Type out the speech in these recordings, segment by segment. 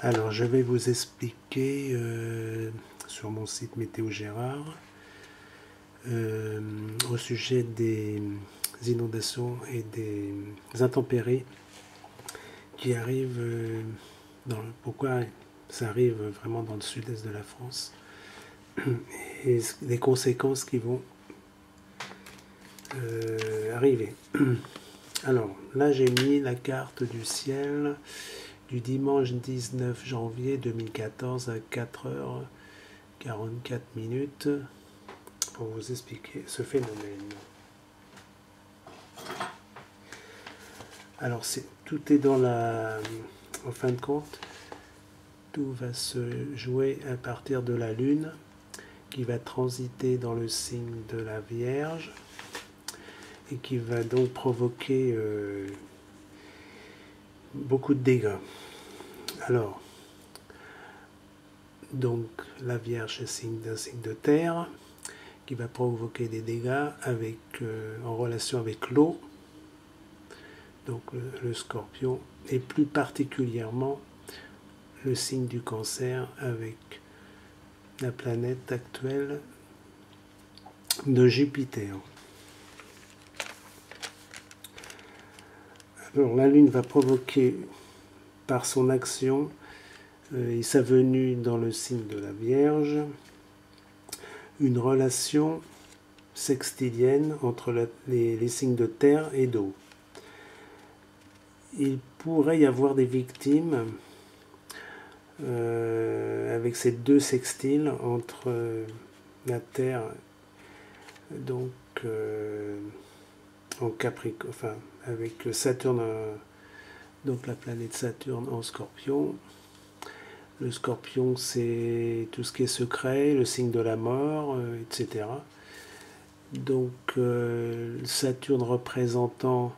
Alors, je vais vous expliquer sur mon site Météo Gérard au sujet des inondations et des intempéries qui arrivent, pourquoi ça arrive vraiment dans le sud-est de la France et les conséquences qui vont arriver. Alors, là, j'ai mis la carte du ciel du dimanche 19 janvier 2014 à 4h44 pour vous expliquer ce phénomène. Alors, tout est dans en fin de compte, tout va se jouer à partir de la Lune qui va transiter dans le signe de la Vierge et qui va donc provoquer beaucoup de dégâts. Alors, donc la Vierge est un signe de terre qui va provoquer des dégâts en relation avec l'eau, donc le Scorpion, et plus particulièrement le signe du Cancer avec la planète actuelle de Jupiter. Alors la Lune va provoquer par son action et sa venue dans le signe de la Vierge une relation sextilienne entre les signes de terre et d'eau. Il pourrait y avoir des victimes avec ces deux sextiles entre la Terre donc en Capricorne, enfin avec Saturne, donc la planète Saturne en Scorpion. Le Scorpion, c'est tout ce qui est secret, le signe de la mort, etc. Donc Saturne représentant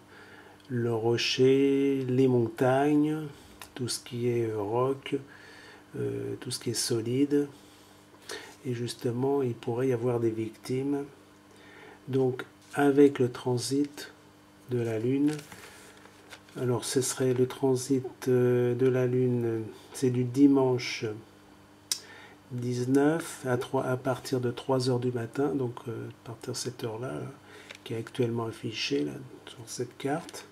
le rocher, les montagnes, tout ce qui est roc, tout ce qui est solide. Et justement, il pourrait y avoir des victimes. Donc, avec le transit de la Lune, alors ce serait le transit de la Lune, c'est du dimanche 19 à partir de 3h du matin, donc à partir de cette heure-là, qui est actuellement affichée là, sur cette carte.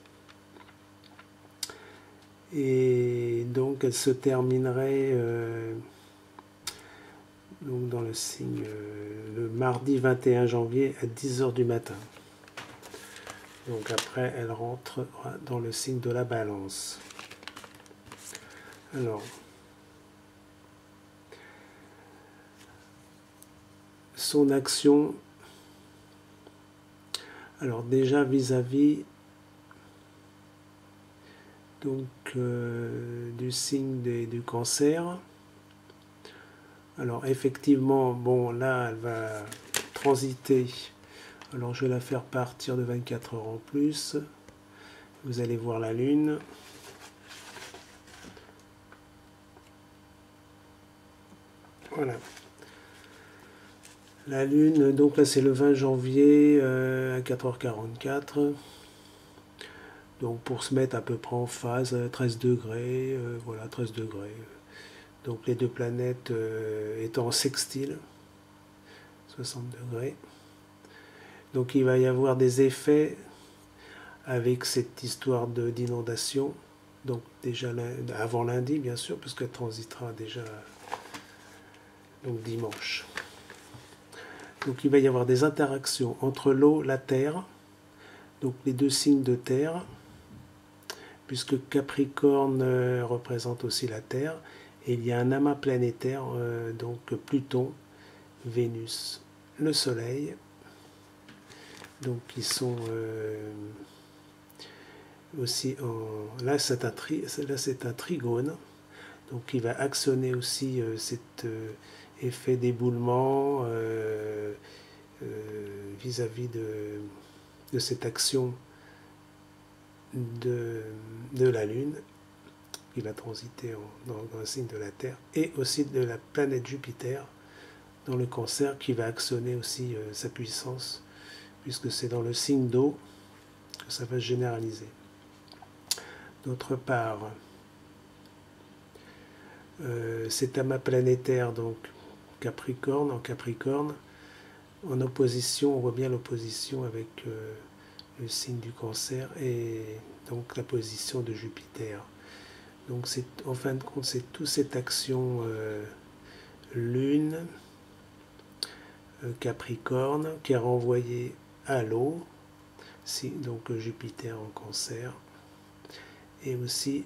Et donc elle se terminerait donc dans le signe le mardi 21 janvier à 10h du matin. Donc après elle rentre dans le signe de la Balance. Alors son action, alors déjà vis-à-vis donc du signe du Cancer. Alors effectivement, bon là elle va transiter, alors je vais la faire partir de 24 heures en plus. Vous allez voir la Lune. Voilà. La Lune, donc là c'est le 20 janvier à 4h44. Donc pour se mettre à peu près en phase, 13 degrés, voilà 13 degrés. Donc les deux planètes étant en sextile, 60 degrés. Donc il va y avoir des effets avec cette histoire d'inondation. Donc déjà avant lundi bien sûr, parce qu'elle transitera déjà donc dimanche. Donc il va y avoir des interactions entre l'eau, la terre, donc les deux signes de terre, puisque Capricorne représente aussi la terre, et il y a un amas planétaire, donc Pluton, Vénus, le Soleil, donc qui sont aussi là c'est un trigone, donc qui va actionner aussi cet effet d'éboulement vis-à-vis de cette action de la Lune qui va transiter dans le signe de la Terre, et aussi de la planète Jupiter dans le Cancer qui va actionner aussi sa puissance, puisque c'est dans le signe d'eau que ça va se généraliser. D'autre part, Cet amas planétaire, donc Capricorne, en Capricorne, en opposition, on voit bien l'opposition avec le signe du Cancer et donc la position de Jupiter. Donc en fin de compte, c'est toute cette action Lune, Capricorne, qui est renvoyée à l'eau, donc Jupiter en Cancer, et aussi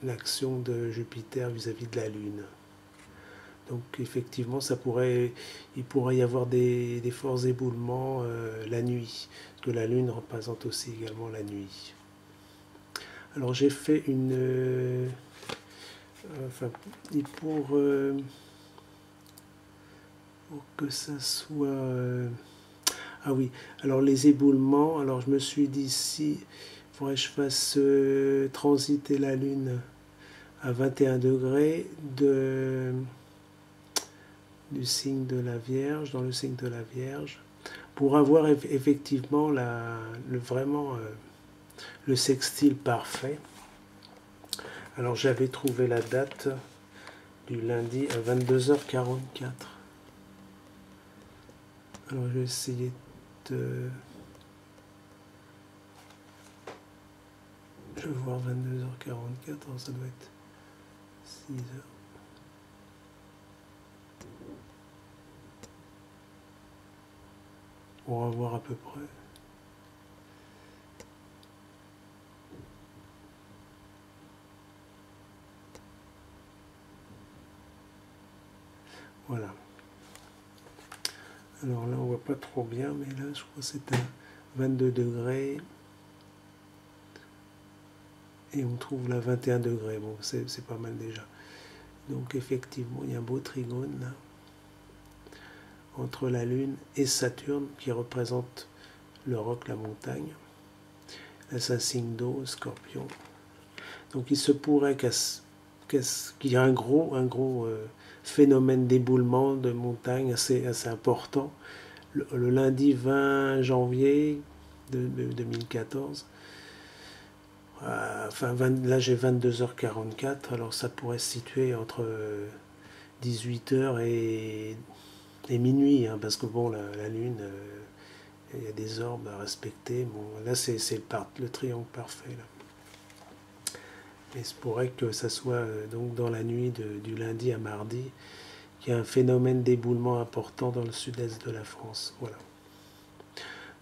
l'action de Jupiter vis-à-vis de la Lune. Donc effectivement, il pourrait y avoir des forts éboulements la nuit, parce que la Lune représente aussi également la nuit. Alors j'ai fait pour que ça soit... ah oui, alors les éboulements, alors je me suis dit si il faudrait que je fasse transiter la Lune à 21 degrés du signe de la Vierge, dans le signe de la Vierge, pour avoir effectivement vraiment le sextile parfait. Alors j'avais trouvé la date du lundi à 22h44. Alors je vais essayer de... Je vais voir 22h44, alors ça doit être 6h. On va voir à peu près. Voilà. Alors là, on voit pas trop bien, mais là, je crois que c'est à 22 degrés. Et on trouve là 21 degrés. Bon, c'est pas mal déjà. Donc effectivement, il y a un beau trigone là, entre la Lune et Saturne, qui représente le roc, la montagne. Là, c'est un signe d'eau, Scorpion. Donc il se pourrait qu'il y ait un gros phénomène d'éboulement de montagne assez important le lundi 20 janvier de 2014. Là j'ai 22h44, alors ça pourrait se situer entre 18h et minuit, hein, parce que bon, la Lune, il y a des orbes à respecter. Bon, là c'est le triangle parfait. Là. Il se pourrait que ça soit donc dans la nuit du lundi à mardi, qu'il y a un phénomène d'éboulement important dans le sud-est de la France. Voilà.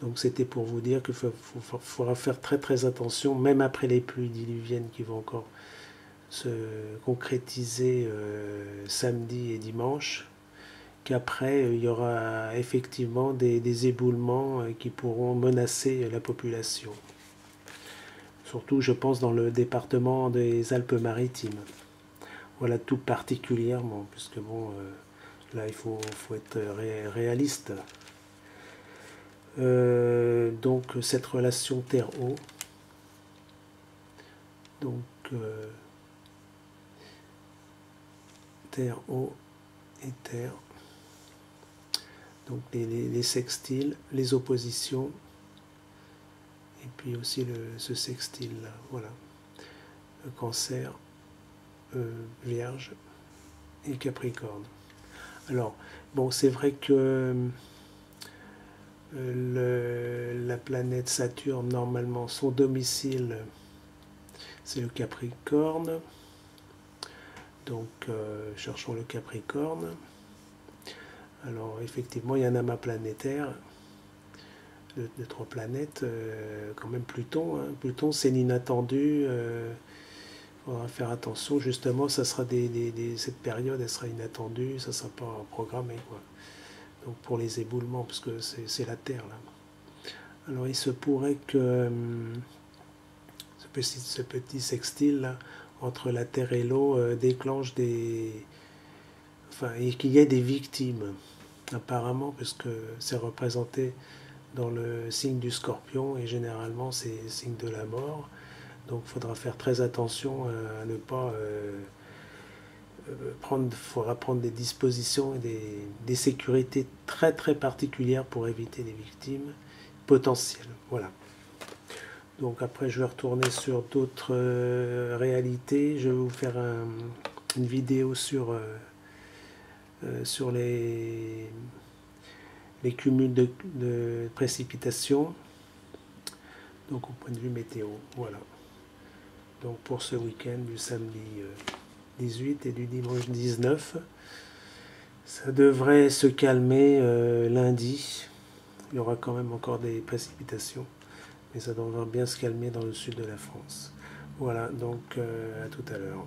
Donc c'était pour vous dire qu'il faudra faire très très attention, même après les pluies diluviennes qui vont encore se concrétiser samedi et dimanche, qu'après il y aura effectivement des éboulements qui pourront menacer la population. Surtout, je pense, dans le département des Alpes-Maritimes. Voilà, tout particulièrement, puisque bon, là, il faut être réaliste. Donc, cette relation terre-eau. Donc, terre, eau et terre. Donc, les sextiles, les oppositions. Et puis aussi ce sextile-là, voilà. Le Cancer, Vierge et Capricorne. Alors, bon, c'est vrai que la planète Saturne, normalement, son domicile, c'est le Capricorne. Donc, cherchons le Capricorne. Alors, effectivement, il y a un amas planétaire de 3 planètes, quand même Pluton. Hein. Pluton, c'est l'inattendu. Il faudra faire attention. Justement, ça sera cette période, elle sera inattendue. Ça ne sera pas programmé. Quoi. Donc, pour les éboulements, parce que c'est la Terre, là. Alors, il se pourrait que ce petit sextile, là, entre la Terre et l'eau, déclenche et qu'il y ait des victimes, apparemment, puisque c'est représenté dans le signe du Scorpion, et généralement c'est le signe de la mort. Donc il faudra faire très attention à ne pas faudra prendre des dispositions et des sécurités très très particulières pour éviter les victimes potentielles. Voilà. Donc après je vais retourner sur d'autres réalités. Je vais vous faire une vidéo sur les cumuls de précipitations, donc au point de vue météo. Voilà. Donc pour ce week-end du samedi 18 et du dimanche 19, ça devrait se calmer lundi. Il y aura quand même encore des précipitations, mais ça devrait bien se calmer dans le sud de la France. Voilà, donc à tout à l'heure.